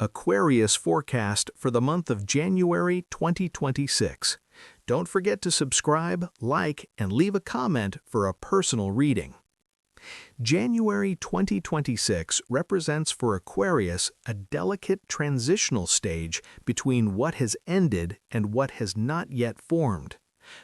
Aquarius forecast for the month of January 2026. Don't forget to subscribe, like, and leave a comment for a personal reading. January 2026 represents for Aquarius a delicate transitional stage between what has ended and what has not yet formed.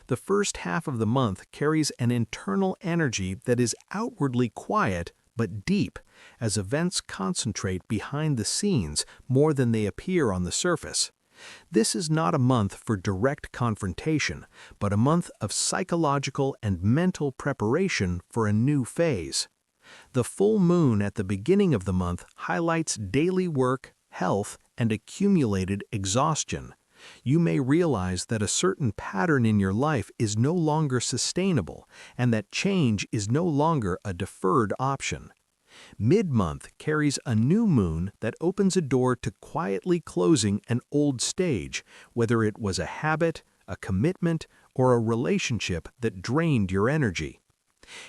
The first half of the month carries an internal energy that is outwardly quiet but deep, as events concentrate behind the scenes more than they appear on the surface. This is not a month for direct confrontation, but a month of psychological and mental preparation for a new phase. The full moon at the beginning of the month highlights daily work, health, and accumulated exhaustion. You may realize that a certain pattern in your life is no longer sustainable and that change is no longer a deferred option. Mid-month carries a new moon that opens a door to quietly closing an old stage, whether it was a habit, a commitment, or a relationship that drained your energy.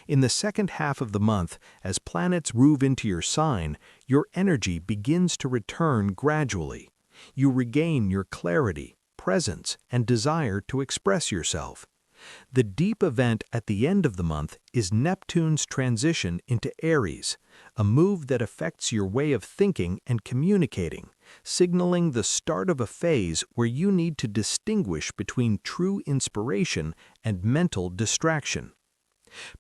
In the second half of the month, as planets move into your sign, your energy begins to return gradually. You regain your clarity, presence, and desire to express yourself. The deep event at the end of the month is Neptune's transition into Aries, a move that affects your way of thinking and communicating, signaling the start of a phase where you need to distinguish between true inspiration and mental distraction.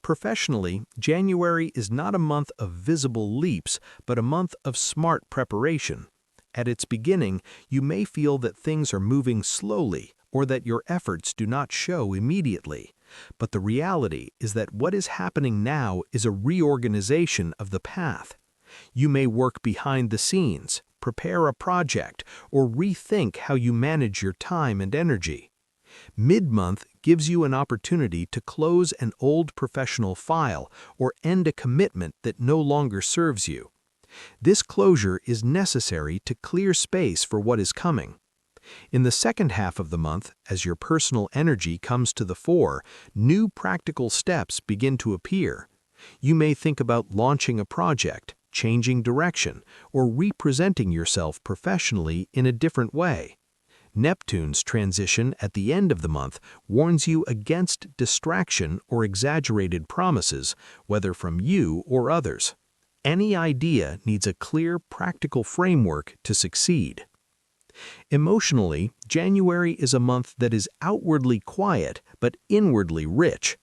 Professionally, January is not a month of visible leaps, but a month of smart preparation. At its beginning, you may feel that things are moving slowly or that your efforts do not show immediately. But the reality is that what is happening now is a reorganization of the path. You may work behind the scenes, prepare a project, or rethink how you manage your time and energy. Mid-month gives you an opportunity to close an old professional file or end a commitment that no longer serves you. This closure is necessary to clear space for what is coming. In the second half of the month, as your personal energy comes to the fore, new practical steps begin to appear. You may think about launching a project, changing direction, or representing yourself professionally in a different way. Neptune's transition at the end of the month warns you against distraction or exaggerated promises, whether from you or others. Any idea needs a clear, practical framework to succeed. Emotionally, January is a month that is outwardly quiet but inwardly rich.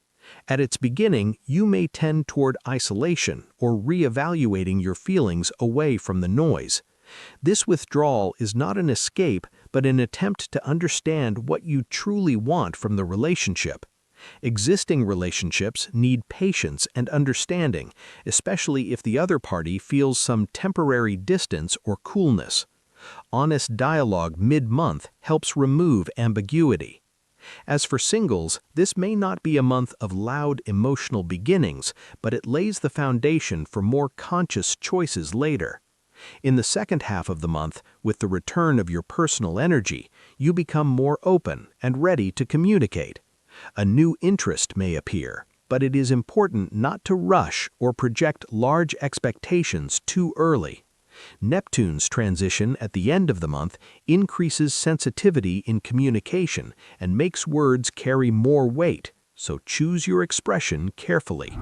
At its beginning, you may tend toward isolation or reevaluating your feelings away from the noise. This withdrawal is not an escape, but an attempt to understand what you truly want from the relationship. Existing relationships need patience and understanding, especially if the other party feels some temporary distance or coolness. Honest dialogue mid-month helps remove ambiguity. As for singles, this may not be a month of loud emotional beginnings, but it lays the foundation for more conscious choices later. In the second half of the month, with the return of your personal energy, you become more open and ready to communicate. A new interest may appear, but it is important not to rush or project large expectations too early. Neptune's transition at the end of the month increases sensitivity in communication and makes words carry more weight, so choose your expression carefully.